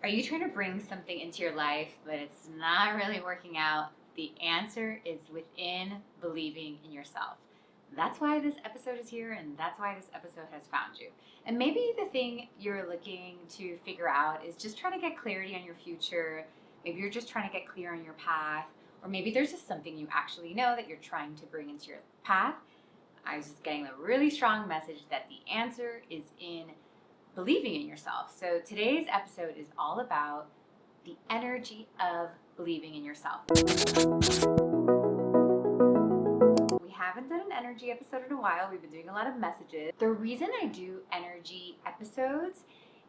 Are you trying to bring something into your life, but it's not really working out? The answer is within believing in yourself. That's why this episode is here, and that's why this episode has found you. And maybe the thing you're looking to figure out is just trying to get clarity on your future. Maybe you're just trying to get clear on your path, or maybe there's just something you actually know that you're trying to bring into your path. I was just getting a really strong message that the answer is in believing in yourself. So today's episode is all about the energy of believing in yourself. We haven't done an energy episode in a while. We've been doing a lot of messages. The reason I do energy episodes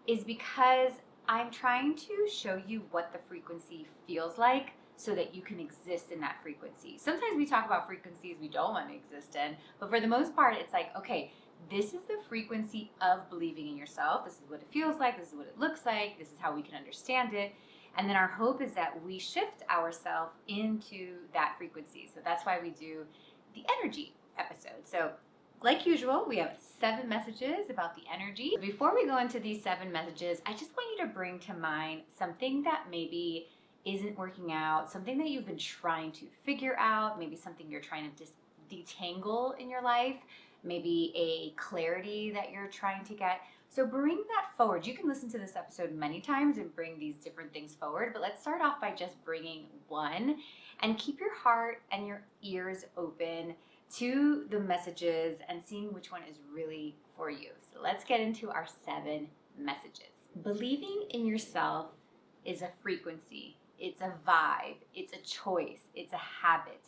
is because I'm trying to show you what the frequency feels like so that you can exist in that frequency. Sometimes we talk about frequencies we don't want to exist in, but for the most part, it's like, okay, this is the frequency of believing in yourself. This is what it feels like. This is what it looks like. This is how we can understand it. And then our hope is that we shift ourselves into that frequency. So that's why we do the energy episode. So like usual, we have 7 messages about the energy. Before we go into these 7 messages, I just want you to bring to mind something that maybe isn't working out, something that you've been trying to figure out, maybe something you're trying to detangle in your life, maybe a clarity that you're trying to get. So bring that forward. You can listen to this episode many times and bring these different things forward, but let's start off by just bringing one and keep your heart and your ears open to the messages and seeing which one is really for you. So let's get into our 7 messages. Believing in yourself is a frequency, it's a vibe, it's a choice, it's a habit.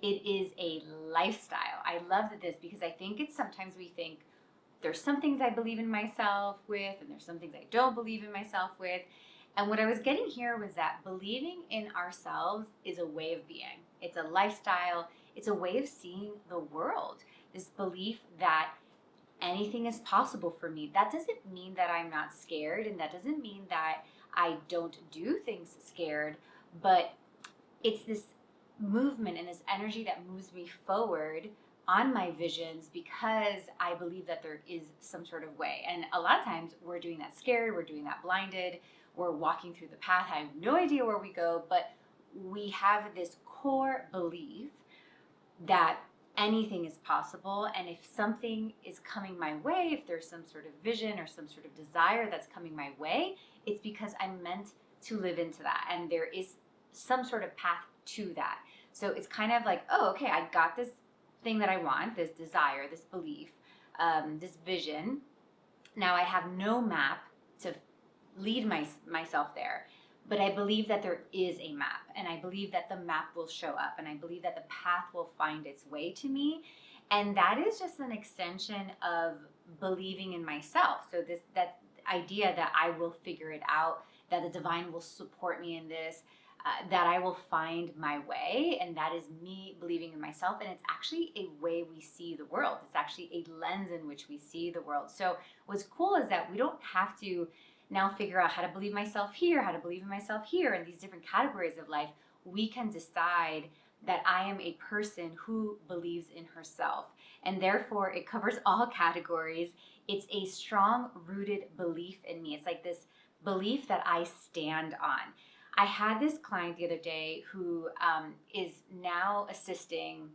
It is a lifestyle. I love this because I think it's sometimes we think there's some things I believe in myself with and there's some things I don't believe in myself with. And what I was getting here was that believing in ourselves is a way of being. It's a lifestyle. It's a way of seeing the world. This belief that anything is possible for me. That doesn't mean that I'm not scared, and that doesn't mean that I don't do things scared, but it's this movement and this energy that moves me forward on my visions because I believe that there is some sort of way. And a lot of times we're doing that scared, we're doing that blinded, we're walking through the path. I have no idea where we go, but we have this core belief that anything is possible. And if something is coming my way, if there's some sort of vision or some sort of desire that's coming my way, it's because I'm meant to live into that. And there is some sort of path to that. So it's kind of like, oh, okay, I got this thing that I want, this desire, this belief, this vision. Now I have no map to lead myself there, but I believe that there is a map, and I believe that the map will show up, and I believe that the path will find its way to me. And that is just an extension of believing in myself. So that idea that I will figure it out, that the divine will support me in this, that I will find my way, and that is me believing in myself. And it's actually a way we see the world. It's actually a lens in which we see the world. So what's cool is that we don't have to now figure out how to believe myself here, how to believe in myself here, in these different categories of life. We can decide that I am a person who believes in herself, and therefore it covers all categories. It's a strong rooted belief in me. It's like this belief that I stand on. I had this client the other day who is now assisting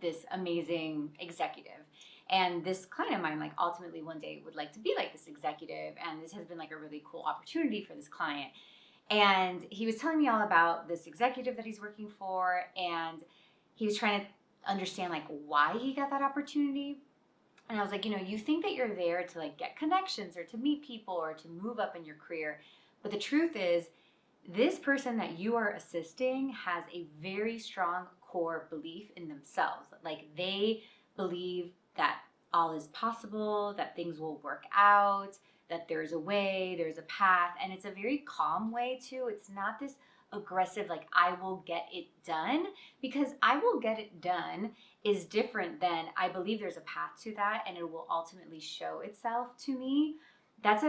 this amazing executive. And this client of mine, like, ultimately one day would like to be like this executive. And this has been like a really cool opportunity for this client. And he was telling me all about this executive that he's working for. And he was trying to understand like why he got that opportunity. And I was like, you think that you're there to like get connections or to meet people or to move up in your career. But the truth is, this person that you are assisting has a very strong core belief in themselves. Like, they believe that all is possible, that things will work out, that there's a way, there's a path. And it's a very calm way too. It's not this aggressive, like, I will get it done, because I will get it done is different than I believe there's a path to that and it will ultimately show itself to me. Those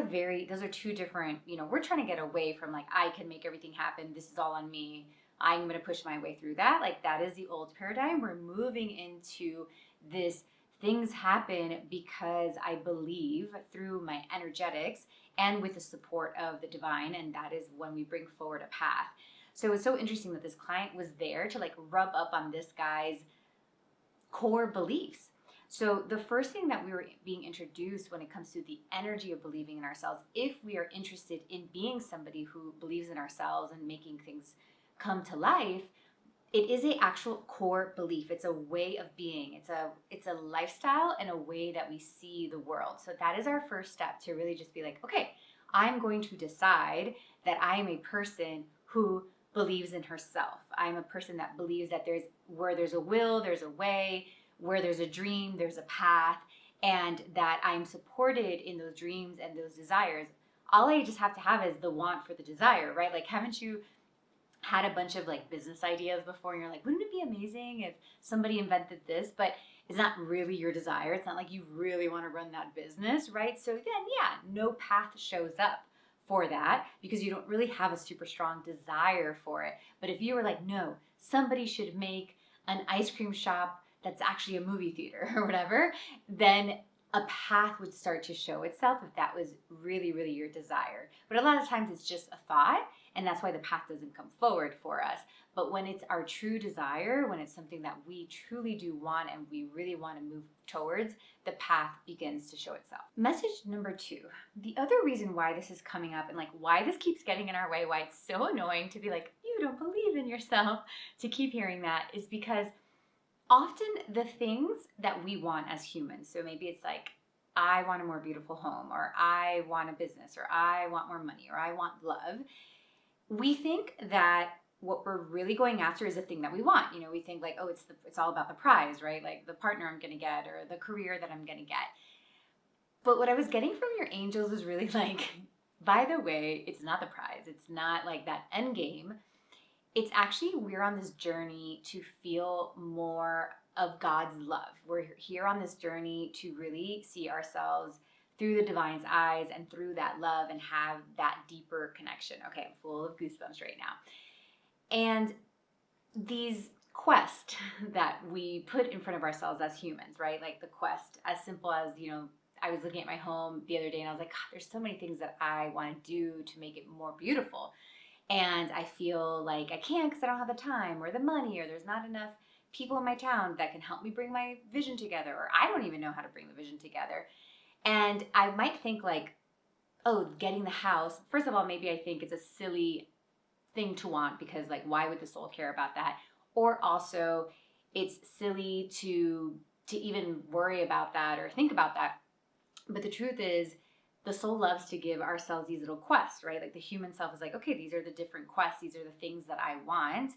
are two different, we're trying to get away from like, I can make everything happen. This is all on me. I'm going to push my way through that. Like, that is the old paradigm. We're moving into this Things happen because I believe through my energetics and with the support of the divine, and that is when we bring forward a path. So it's so interesting that this client was there to like rub up on this guy's core beliefs. So the first thing that we were being introduced when it comes to the energy of believing in ourselves, if we are interested in being somebody who believes in ourselves and making things come to life, it is a actual core belief. It's a way of being. It's a lifestyle and a way that we see the world. So that is our first step, to really just be like, okay, I'm going to decide that I am a person who believes in herself. I'm a person that believes that where there's a will, there's a way, where there's a dream, there's a path, and that I'm supported in those dreams and those desires. All I just have to have is the want for the desire, right? Like, haven't you had a bunch of like business ideas before and you're like, wouldn't it be amazing if somebody invented this? But it's not really your desire. It's not like you really want to run that business, right? So then, yeah, no path shows up for that because you don't really have a super strong desire for it. But if you were like, no, somebody should make an ice cream shop that's actually a movie theater or whatever, then a path would start to show itself if that was really, really your desire. But a lot of times it's just a thought, and that's why the path doesn't come forward for us. But when it's our true desire, when it's something that we truly do want and we really want to move towards, the path begins to show itself. Message number 2. The other reason why this is coming up and like why this keeps getting in our way, why it's so annoying to be like, you don't believe in yourself, to keep hearing that, is because often the things that we want as humans, so maybe it's like, I want a more beautiful home, or I want a business, or I want more money, or I want love. We think that what we're really going after is the thing that we want. You know, we think like, oh, it's all about the prize, right? Like the partner I'm going to get or the career that I'm going to get. But what I was getting from your angels is really like, by the way, it's not the prize. It's not like that end game. It's actually, we're on this journey to feel more of God's love. We're here on this journey to really see ourselves through the divine's eyes and through that love and have that deeper connection. Okay, I'm full of goosebumps right now. And these quests that we put in front of ourselves as humans, right? Like the quest, as simple as, you know, I was looking at my home the other day and I was like, God, there's so many things that I want to do to make it more beautiful. And I feel like I can't because I don't have the time or the money, or there's not enough people in my town that can help me bring my vision together, or I don't even know how to bring the vision together. And I might think like, oh, getting the house, first of all, maybe I think it's a silly thing to want because like, why would the soul care about that? Or also it's silly to even worry about that or think about that. But the truth is, the soul loves to give ourselves these little quests, right? Like the human self is like, okay, these are the different quests. These are the things that I want.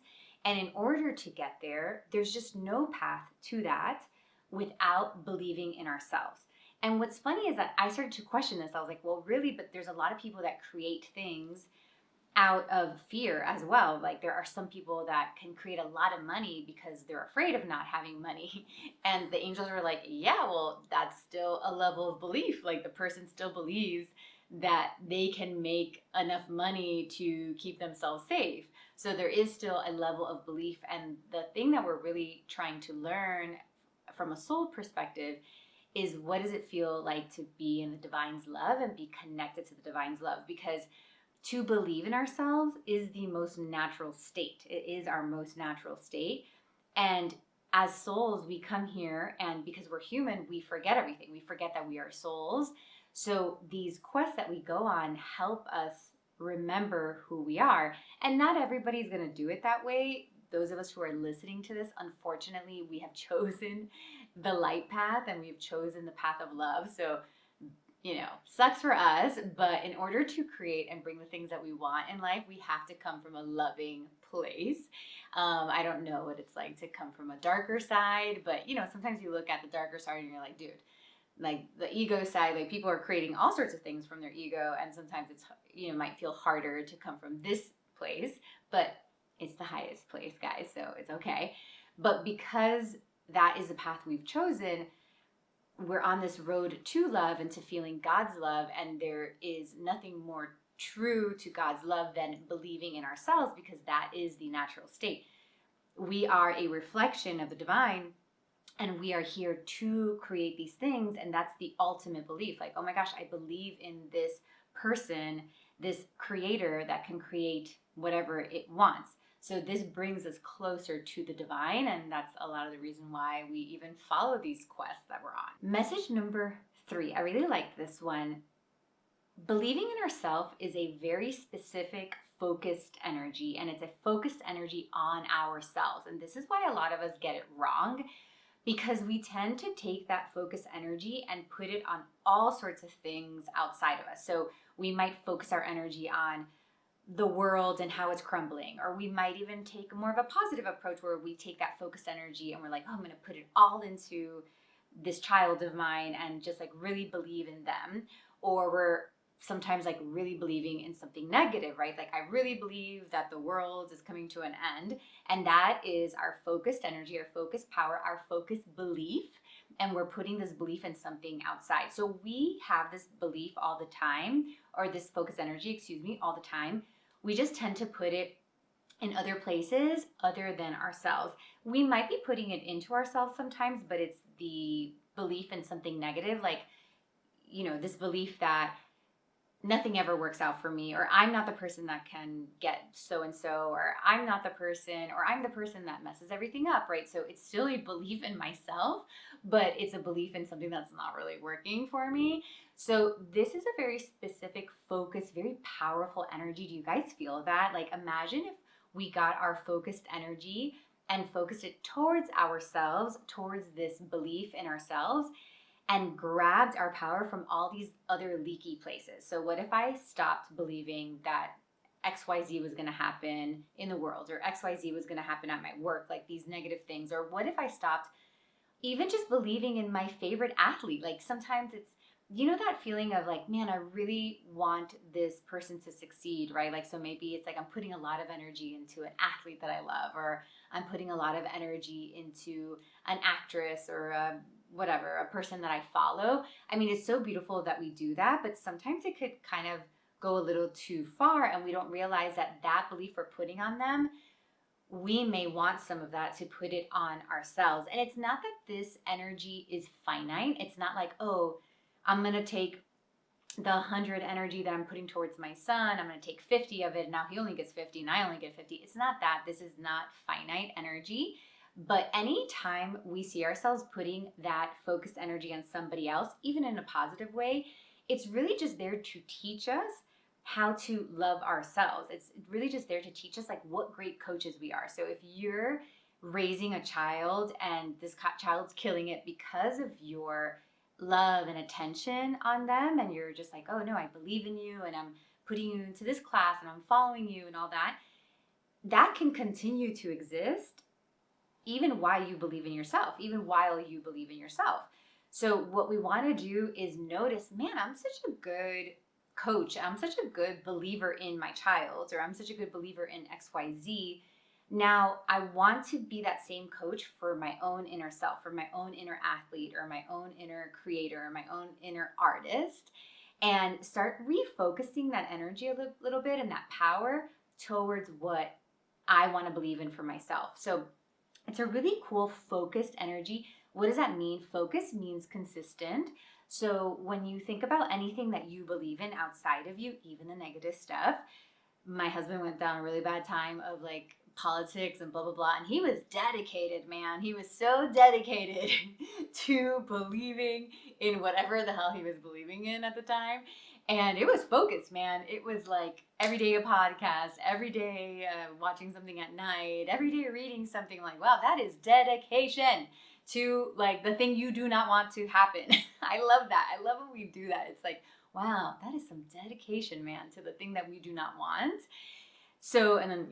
And in order to get there, there's just no path to that without believing in ourselves. And what's funny is that I started to question this. I was like, well, really, but there's a lot of people that create things out of fear as well. Like there are some people that can create a lot of money because they're afraid of not having money. And the angels were like, yeah, well, that's still a level of belief. Like the person still believes that they can make enough money to keep themselves safe. So there is still a level of belief. And the thing that we're really trying to learn from a soul perspective is, what does it feel like to be in the divine's love and be connected to the divine's love? Because to believe in ourselves is the most natural state. It is our most natural state. And as souls, we come here, and because we're human, we forget everything. We forget that we are souls. So these quests that we go on help us remember who we are. And not everybody's going to do it that way. Those of us who are listening to this, unfortunately, we have chosen the light path and we've chosen the path of love. So you know, sucks for us, but in order to create and bring the things that we want in life, we have to come from a loving place. I don't know what it's like to come from a darker side, but you know, sometimes you look at the darker side and you're like, dude, like the ego side, like people are creating all sorts of things from their ego, and sometimes it's, you know, might feel harder to come from this place, but it's the highest place, guys, so it's okay. But because that is the path we've chosen, we're on this road to love and to feeling God's love, and there is nothing more true to God's love than believing in ourselves, because that is the natural state. We are a reflection of the divine, And we are here to create these things. And that's the ultimate belief. Like, oh my gosh, I believe in this person, this creator that can create whatever it wants. So this brings us closer to the divine. And that's a lot of the reason why we even follow these quests that we're on. Message number 3. I really like this one. Believing in ourselves is a very specific focused energy, and it's a focused energy on ourselves. And this is why a lot of us get it wrong, because we tend to take that focused energy and put it on all sorts of things outside of us. So we might focus our energy on the world and how it's crumbling, or we might even take more of a positive approach where we take that focused energy and we're like, oh, I'm going to put it all into this child of mine and just like really believe in them. Or we're sometimes like really believing in something negative, right? Like, I really believe that the world is coming to an end. And that is our focused energy, our focused power, our focused belief. And we're putting this belief in something outside. So we have this belief all the time, or this focused energy, all the time. We just tend to put it in other places other than ourselves. We might be putting it into ourselves sometimes, but it's the belief in something negative. Like, this belief that nothing ever works out for me, or I'm not the person that can get so and so, or I'm not the person, or I'm the person that messes everything up, right? So it's still a belief in myself, but it's a belief in something that's not really working for me. So this is a very specific, focused, very powerful energy. Do you guys feel that? Like, imagine if we got our focused energy and focused it towards ourselves, towards this belief in ourselves, and grabbed our power from all these other leaky places. So what if I stopped believing that XYZ was going to happen in the world, or XYZ was going to happen at my work, like these negative things? Or what if I stopped even just believing in my favorite athlete? Like, sometimes it's, that feeling of like, man, I really want this person to succeed, right? Like, so maybe it's like I'm putting a lot of energy into an athlete that I love, or I'm putting a lot of energy into an actress or a person that I follow. I mean, it's so beautiful that we do that, but sometimes it could kind of go a little too far, and we don't realize that belief we're putting on them, we may want some of that to put it on ourselves. And it's not that this energy is finite. It's not like, oh, I'm going to take the 100 energy that I'm putting towards my son, I'm going to take 50 of it, and now he only gets 50 and I only get 50. It's not that. This is not finite energy. But anytime we see ourselves putting that focused energy on somebody else, even in a positive way, it's really just there to teach us how to love ourselves. It's really just there to teach us like what great coaches we are. So if you're raising a child and this child's killing it because of your love and attention on them, and you're just like, oh no, I believe in you, and I'm putting you into this class, and I'm following you, and all that, that can continue to exist even while you believe in yourself, So what we want to do is notice, man, I'm such a good coach. I'm such a good believer in my child, or I'm such a good believer in XYZ. Now I want to be that same coach for my own inner self, for my own inner athlete, or my own inner creator, or my own inner artist, and start refocusing that energy a little bit and that power towards what I want to believe in for myself. So it's a really cool focused energy. What does that mean? Focus means consistent. So when you think about anything that you believe in outside of you, even the negative stuff, my husband went down a really bad time of like politics and blah, blah, blah. And he was dedicated, man. He was so dedicated to believing in whatever the hell he was believing in at the time. And it was focused, man. It was like every day a podcast, every day watching something at night, every day reading something. Like, wow, that is dedication to like the thing you do not want to happen. I love that. I love when we do that. It's like, wow, that is some dedication, man, to the thing that we do not want. So, and then,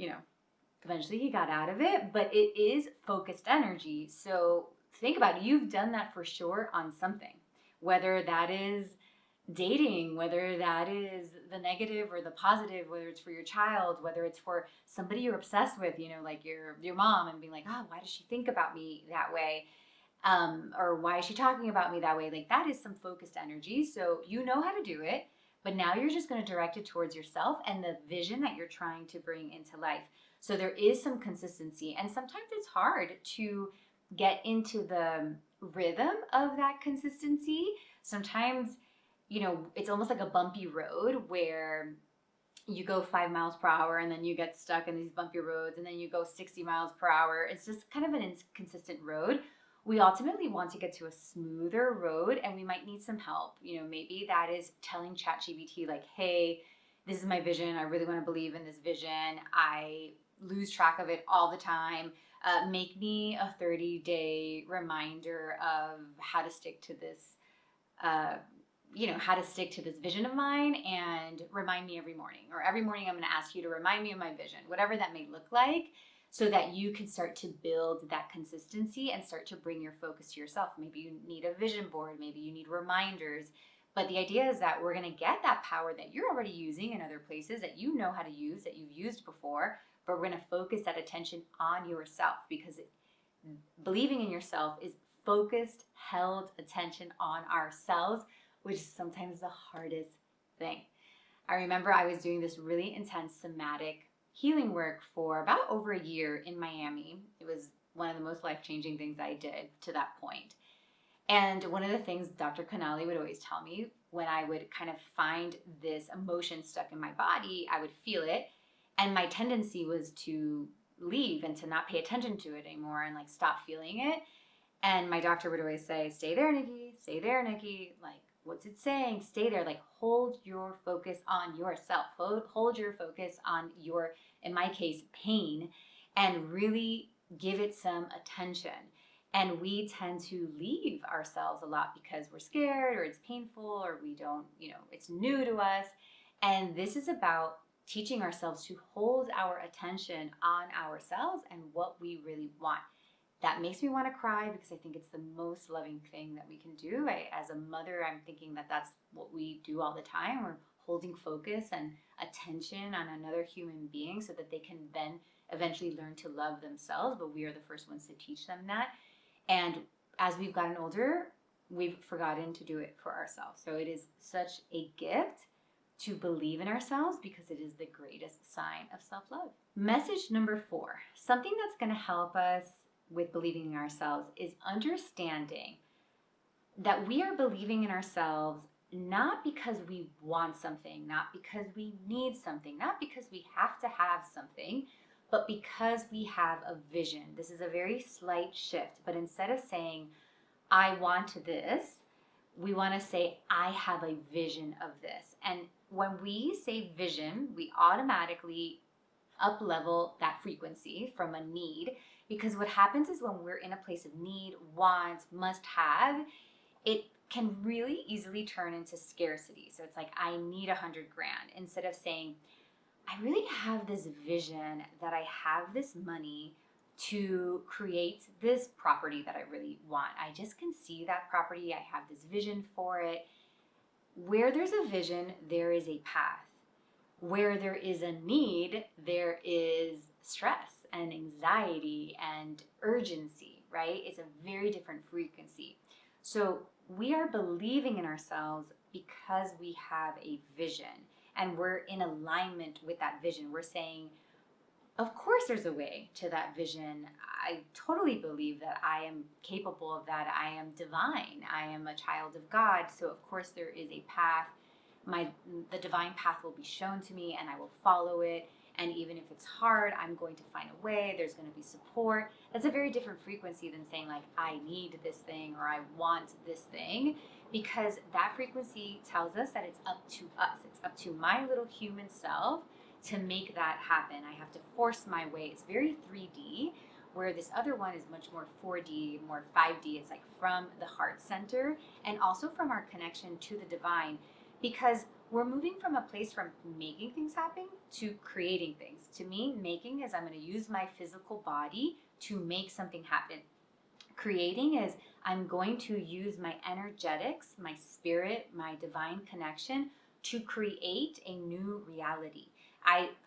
eventually he got out of it, but it is focused energy. So think about it. You've done that for sure on something, whether that is dating, whether that is the negative or the positive, whether it's for your child, whether it's for somebody you're obsessed with, like your mom, and being like, oh, why does she think about me that way? Or why is she talking about me that way? Like, that is some focused energy. So you know how to do it, but now you're just going to direct it towards yourself and the vision that you're trying to bring into life. So there is some consistency, and sometimes it's hard to get into the rhythm of that consistency, sometimes, it's almost like a bumpy road where you go 5 miles per hour and then you get stuck in these bumpy roads and then you go 60 miles per hour. It's just kind of an inconsistent road. We ultimately want to get to a smoother road, and we might need some help. Maybe that is telling ChatGPT, like, hey, this is my vision. I really want to believe in this vision. I lose track of it all the time. Make me a 30-day reminder of how to stick to this how to stick to this vision of mine, and remind me every morning. Or every morning I'm going to ask you to remind me of my vision, whatever that may look like, so that you can start to build that consistency and start to bring your focus to yourself. Maybe you need a vision board, maybe you need reminders. But the idea is that we're going to get that power that you're already using in other places, that you know how to use, that you've used before, but we're going to focus that attention on yourself, because believing in yourself is focused, held attention on ourselves, which is sometimes the hardest thing. I remember I was doing this really intense somatic healing work for about over a year in Miami. It was one of the most life-changing things I did to that point. And one of the things Dr. Canali would always tell me, when I would kind of find this emotion stuck in my body, I would feel it, and my tendency was to leave and to not pay attention to it anymore and like stop feeling it. And my doctor would always say, stay there, Nikki, stay there, Nikki. Like, what's it saying? Stay there. Like, hold your focus on yourself. Hold your focus on your, in my case, pain, and really give it some attention. And we tend to leave ourselves a lot because we're scared, or it's painful, or we don't, it's new to us. And this is about teaching ourselves to hold our attention on ourselves and what we really want. That makes me want to cry, because I think it's the most loving thing that we can do. As a mother, I'm thinking that that's what we do all the time. We're holding focus and attention on another human being so that they can then eventually learn to love themselves, but we are the first ones to teach them that. And as we've gotten older, we've forgotten to do it for ourselves. So it is such a gift to believe in ourselves, because it is the greatest sign of self-love. Message number 4, something that's going to help us with believing in ourselves, is understanding that we are believing in ourselves not because we want something, not because we need something, not because we have to have something, but because we have a vision. This is a very slight shift, but instead of saying, I want this, we want to say, I have a vision of this. And when we say vision, we automatically up level that frequency from a need, because what happens is when we're in a place of need, want, must have, it can really easily turn into scarcity. So it's like, I need 100 grand, instead of saying, I really have this vision that I have this money to create this property that I really want. I just can see that property. I have this vision for it. Where there's a vision, there is a path. Where there is a need, there is stress and anxiety and urgency, right? It's a very different frequency. So we are believing in ourselves because we have a vision, and we're in alignment with that vision. We're saying, of course there's a way to that vision. I totally believe that I am capable of that. I am divine. I am a child of God. So of course there is a path. The divine path will be shown to me, and I will follow it. And even if it's hard, I'm going to find a way. There's going to be support. That's a very different frequency than saying, like, I need this thing, or I want this thing, because that frequency tells us that it's up to us. It's up to my little human self to make that happen. I have to force my way. It's very 3D, where this other one is much more 4D, more 5D. It's like from the heart center, and also from our connection to the divine, because we're moving from a place from making things happen to creating things. To me, making is I'm going to use my physical body to make something happen. Creating is I'm going to use my energetics, my spirit, my divine connection to create a new reality.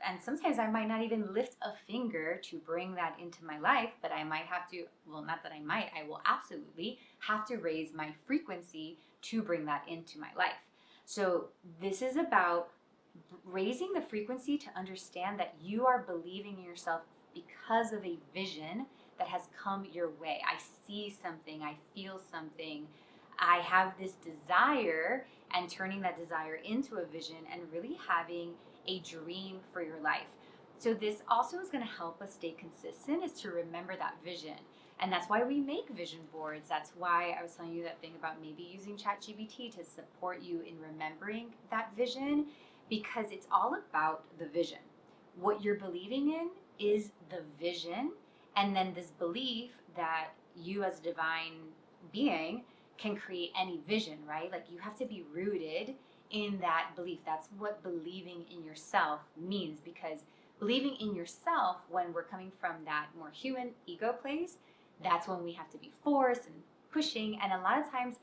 And sometimes I might not even lift a finger to bring that into my life, but I might have to, well, not that I might, I will absolutely have to raise my frequency to bring that into my life. So this is about raising the frequency to understand that you are believing in yourself because of a vision that has come your way. I see something, I feel something, I have this desire, and turning that desire into a vision and really having a dream for your life. So this also is going to help us stay consistent, is to remember that vision. And that's why we make vision boards. That's why I was telling you that thing about maybe using ChatGPT to support you in remembering that vision, because it's all about the vision. What you're believing in is the vision, and then this belief that you as a divine being can create any vision, right? Like you have to be rooted in that belief. That's what believing in yourself means, because believing in yourself, when we're coming from that more human ego place, that's when we have to be forced and pushing. And a lot of times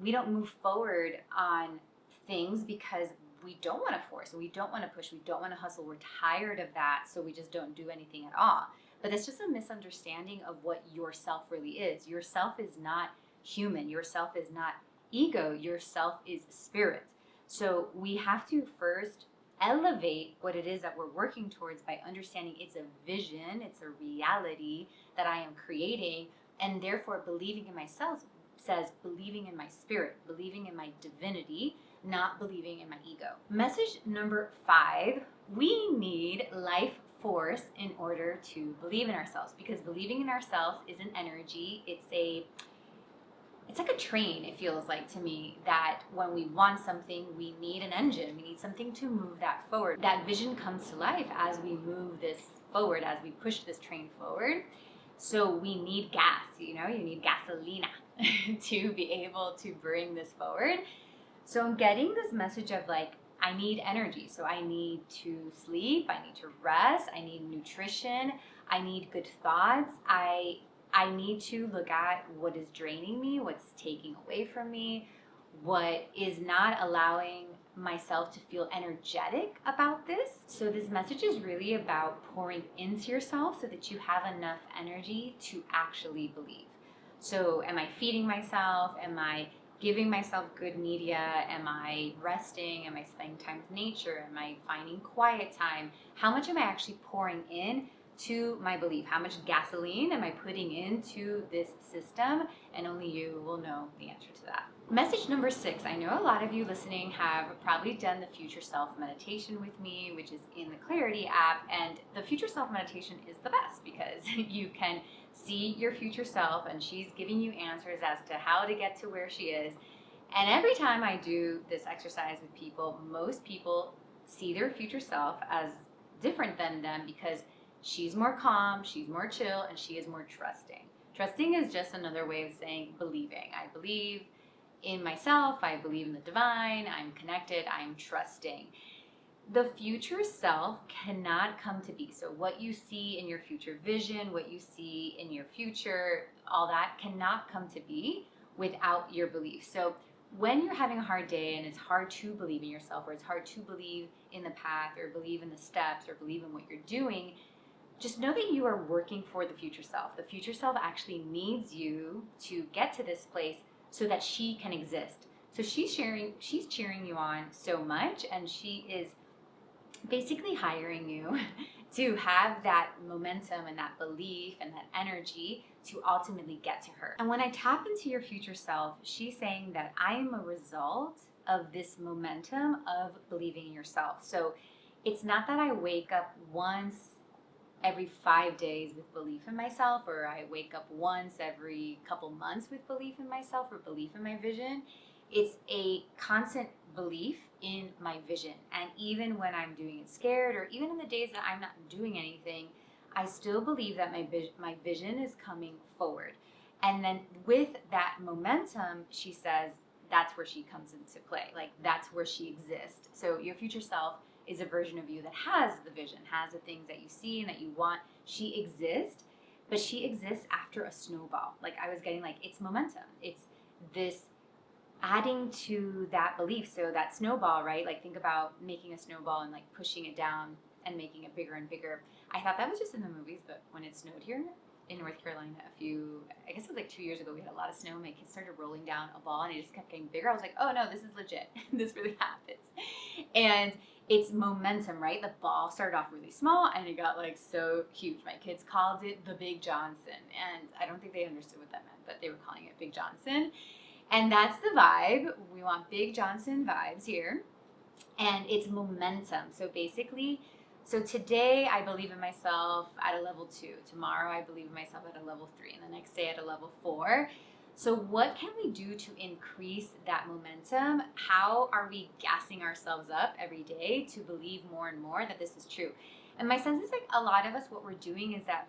we don't move forward on things because we don't want to force, we don't want to push, we don't want to hustle, we're tired of that, so we just don't do anything at all. But that's just a misunderstanding of what yourself really is. Yourself is not human, yourself is not ego, yourself is spirit. So we have to first elevate what it is that we're working towards by understanding it's a vision, it's a reality that I am creating, and therefore believing in myself says believing in my spirit, believing in my divinity, not believing in my ego. Message number 5, we need life force in order to believe in ourselves, because believing in ourselves is an energy. It's like a train, it feels like to me, that when we want something, we need an engine. We need something to move that forward. That vision comes to life as we move this forward, as we push this train forward. So we need gas, you need gasolina to be able to bring this forward. So I'm getting this message of like, I need energy. So I need to sleep, I need to rest, I need nutrition, I need good thoughts. I need to look at what is draining me, what's taking away from me, what is not allowing myself to feel energetic about this. So this message is really about pouring into yourself so that you have enough energy to actually believe. So am I feeding myself? Am I giving myself good media? Am I resting? Am I spending time with nature? Am I finding quiet time? How much am I actually pouring in to my belief? How much gasoline am I putting into this system? And only you will know the answer to that. Message number 6. I know a lot of you listening have probably done the Future Self meditation with me, which is in the Clarity app. And the Future Self meditation is the best because you can see your future self and she's giving you answers as to how to get to where she is. And every time I do this exercise with people, most people see their future self as different than them because she's more calm, she's more chill, and she is more trusting. Trusting is just another way of saying believing. I believe in myself, I believe in the divine, I'm connected, I'm trusting. The future self cannot come to be. So what you see in your future vision, what you see in your future, all that cannot come to be without your belief. So when you're having a hard day and it's hard to believe in yourself, or it's hard to believe in the path, or believe in the steps, or believe in what you're doing, just know that you are working for the future self. The future self actually needs you to get to this place so that she can exist. So she's cheering you on so much, and she is basically hiring you to have that momentum and that belief and that energy to ultimately get to her. And when I tap into your future self, she's saying that I am a result of this momentum of believing in yourself. So it's not that I wake up once every 5 days with belief in myself, or I wake up once every couple months with belief in myself or belief in my vision. It's a constant belief in my vision. And even when I'm doing it scared, or even in the days that I'm not doing anything, I still believe that my vision is coming forward. And then with that momentum, she says, that's where she comes into play. Like, that's where she exists. So your future self is a version of you that has the vision, has the things that you see and that you want. She exists, but she exists after a snowball. Like I was getting, like, it's momentum. It's this adding to that belief. So that snowball, right? Like think about making a snowball and like pushing it down and making it bigger and bigger. I thought that was just in the movies, but when it snowed here in North Carolina I guess it was like 2 years ago, we had a lot of snow and my kids started rolling down a ball and it just kept getting bigger. I was like, oh no, this is legit. This really happens. And It's momentum, right? The ball started off really small and it got like so huge. My kids called it the Big Johnson, and I don't think they understood what that meant, but they were calling it Big Johnson. And that's the vibe. We want Big Johnson vibes here. And it's momentum. So basically, so today I believe in myself at a level 2. Tomorrow I believe in myself at a level 3. And the next day at a level 4. So what can we do to increase that momentum? How are we gassing ourselves up every day to believe more and more that this is true? And my sense is like a lot of us, what we're doing is that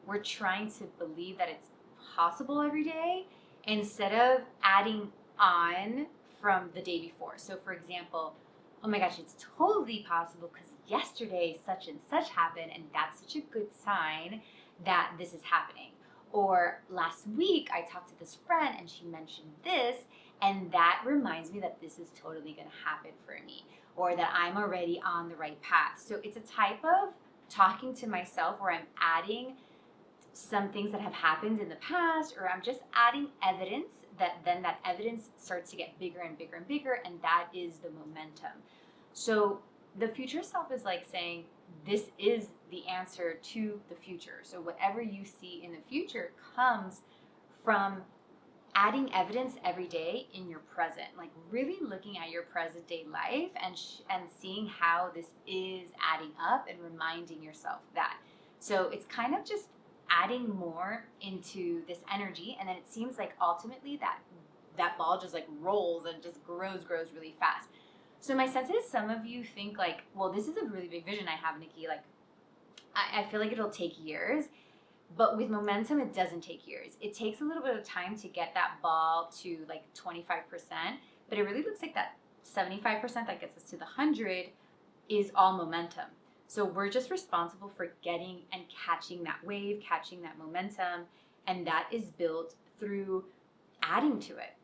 we're trying to believe that it's possible every day instead of adding on from the day before. So for example, oh my gosh, it's totally possible because yesterday such and such happened, and that's such a good sign that this is happening. Or last week I talked to this friend and she mentioned this, and that reminds me that this is totally going to happen for me, or that I'm already on the right path. So it's a type of talking to myself where I'm adding some things that have happened in the past, or I'm just adding evidence that then that evidence starts to get bigger and bigger and bigger, and that is the momentum. So the future self is like saying, this is the answer to the future. So whatever you see in the future comes from adding evidence every day in your present, like really looking at your present day life and seeing how this is adding up and reminding yourself that. So it's kind of just adding more into this energy, and then it seems like ultimately that ball just like rolls and just grows really fast. So my sense is some of you think like, well, this is a really big vision I have, Nikki. Like, I feel like it'll take years, but with momentum, it doesn't take years. It takes a little bit of time to get that ball to like 25%, but it really looks like that 75% that gets us to the 100 is all momentum. So we're just responsible for getting and catching that wave, catching that momentum, and that is built through adding to it,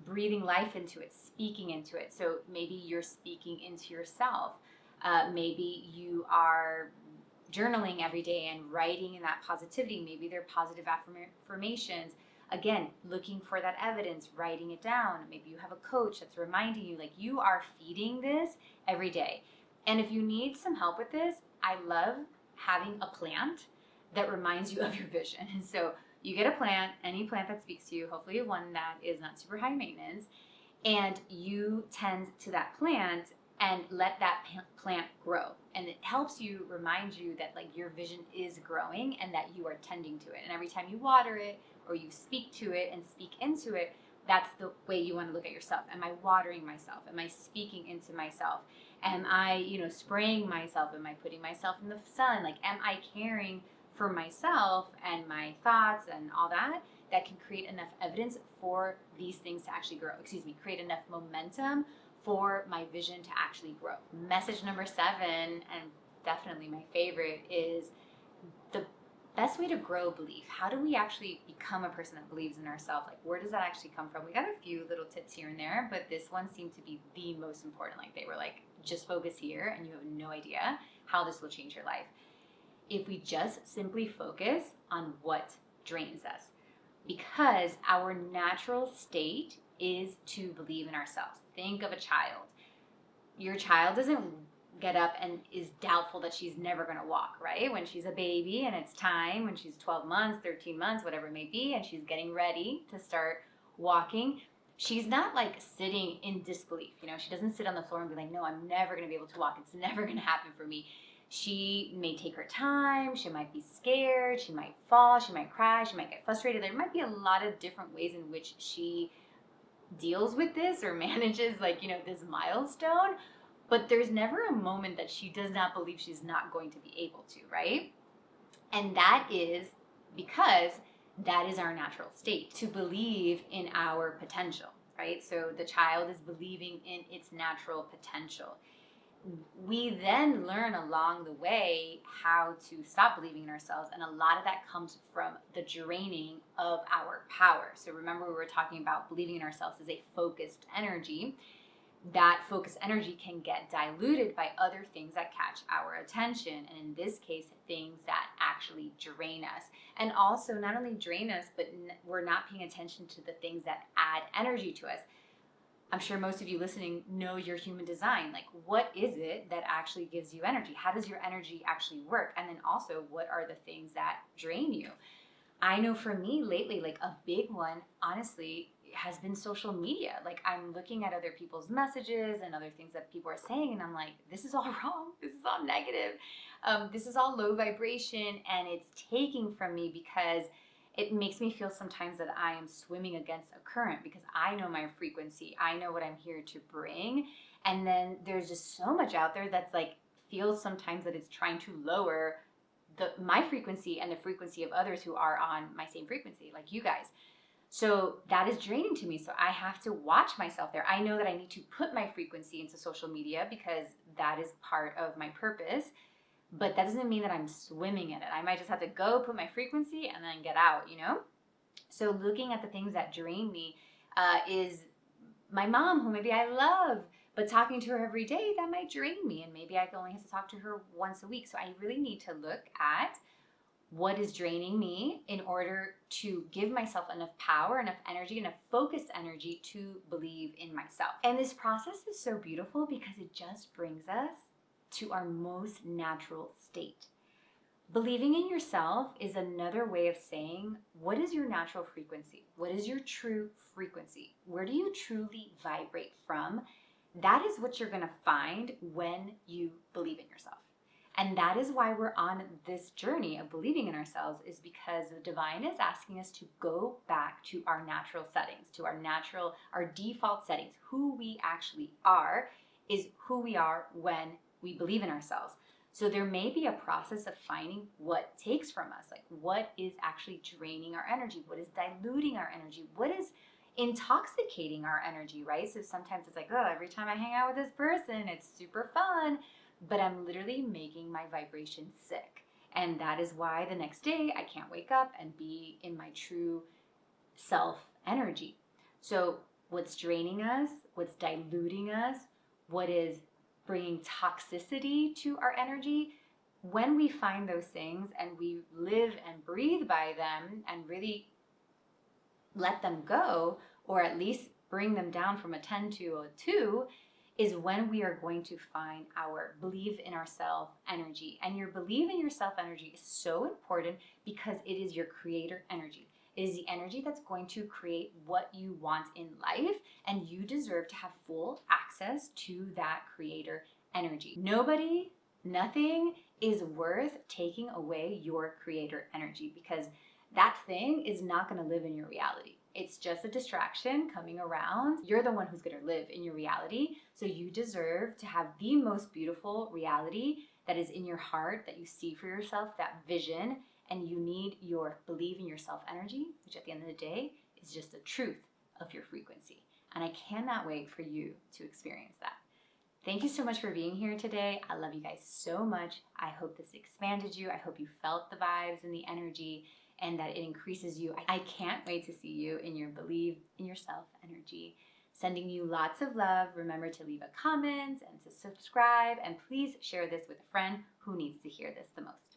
breathing life into it, speaking into it. So maybe you're speaking into yourself. Maybe you are journaling every day and writing in that positivity. Maybe they're positive affirmations. Again, looking for that evidence, writing it down. Maybe you have a coach that's reminding you, like, you are feeding this every day. And if you need some help with this, I love having a plant that reminds you of your vision. And so you get a plant, any plant that speaks to you, hopefully one that is not super high maintenance, and you tend to that plant and let that plant grow. And it helps you remind you that like your vision is growing and that you are tending to it. And every time you water it or you speak to it and speak into it, that's the way you want to look at yourself. Am I watering myself? Am I speaking into myself? Am I, spraying myself? Am I putting myself in the sun? Like, am I caring for myself and my thoughts and all that can create enough evidence for these things to actually grow? Create enough momentum for my vision to actually grow. Message number 7, and definitely my favorite, is the best way to grow belief. How do we actually become a person that believes in ourselves? Like, where does that actually come from? We got a few little tips here and there, but this one seemed to be the most important. Like, they were like, just focus here and you have no idea how this will change your life. If we just simply focus on what drains us, because our natural state is to believe in ourselves. Think of a child. Your child doesn't get up and is doubtful that she's never going to walk, right? When she's a baby and it's time, when she's 12 months, 13 months, whatever it may be, and she's getting ready to start walking, she's not like sitting in disbelief. She doesn't sit on the floor and be like, no, I'm never going to be able to walk. It's never going to happen for me. She may take her time. She might be scared. She might fall. She might cry. She might get frustrated. There might be a lot of different ways in which she deals with this or manages this milestone, but there's never a moment that she does not believe she's not going to be able to, right? And that is because that is our natural state, to believe in our potential, right? So the child is believing in its natural potential. We then learn along the way how to stop believing in ourselves, and a lot of that comes from the draining of our power. So remember, we were talking about believing in ourselves as a focused energy. That focused energy can get diluted by other things that catch our attention, and in this case, things that actually drain us. And also, not only drain us, but we're not paying attention to the things that add energy to us. I'm sure most of you listening know your human design. Like, what is it that actually gives you energy? How does your energy actually work? And then also, what are the things that drain you? I know for me lately, like a big one, honestly, has been social media. Like, I'm looking at other people's messages and other things that people are saying, and I'm like, this is all wrong. This is all negative. This is all low vibration, and it's taking from me because it makes me feel sometimes that I am swimming against a current because I know my frequency. I know what I'm here to bring. And then there's just so much out there that's like feels sometimes that it's trying to lower my frequency and the frequency of others who are on my same frequency, like you guys. So that is draining to me. So I have to watch myself there. I know that I need to put my frequency into social media because that is part of my purpose. But that doesn't mean that I'm swimming in it. I might just have to go put my frequency and then get out, you know? So looking at the things that drain me is my mom, who maybe I love, but talking to her every day, that might drain me. And maybe I only have to talk to her once a week. So I really need to look at what is draining me in order to give myself enough power, enough energy, enough focused energy to believe in myself. And this process is so beautiful because it just brings us to our most natural state. Believing in yourself is another way of saying, what is your natural frequency? What is your true frequency? Where do you truly vibrate from? That is what you're going to find when you believe in yourself. And that is why we're on this journey of believing in ourselves, is because the divine is asking us to go back to our natural settings, to our default settings. Who we actually are is who we are when we believe in ourselves. So there may be a process of finding what takes from us, like what is actually draining our energy, what is diluting our energy, what is intoxicating our energy, right? So sometimes it's like, oh, every time I hang out with this person, it's super fun, but I'm literally making my vibration sick. And that is why the next day I can't wake up and be in my true self energy. So what's draining us, what's diluting us, what is bringing toxicity to our energy, when we find those things and we live and breathe by them and really let them go, or at least bring them down from a 10 to a 2, is when we are going to find our believe in ourself energy. And your believe in yourself energy is so important because it is your creator energy. It is the energy that's going to create what you want in life, and you deserve to have full access to that creator energy. Nobody, nothing is worth taking away your creator energy, because that thing is not going to live in your reality. It's just a distraction coming around. You're the one who's going to live in your reality. So you deserve to have the most beautiful reality that is in your heart, that you see for yourself, that vision. And you need your believe in yourself energy, which at the end of the day is just the truth of your frequency. And I cannot wait for you to experience that. Thank you so much for being here today. I love you guys so much. I hope this expanded you. I hope you felt the vibes and the energy, and that it increases you. I can't wait to see you in your believe in yourself energy. Sending you lots of love. Remember to leave a comment and to subscribe, and please share this with a friend who needs to hear this the most.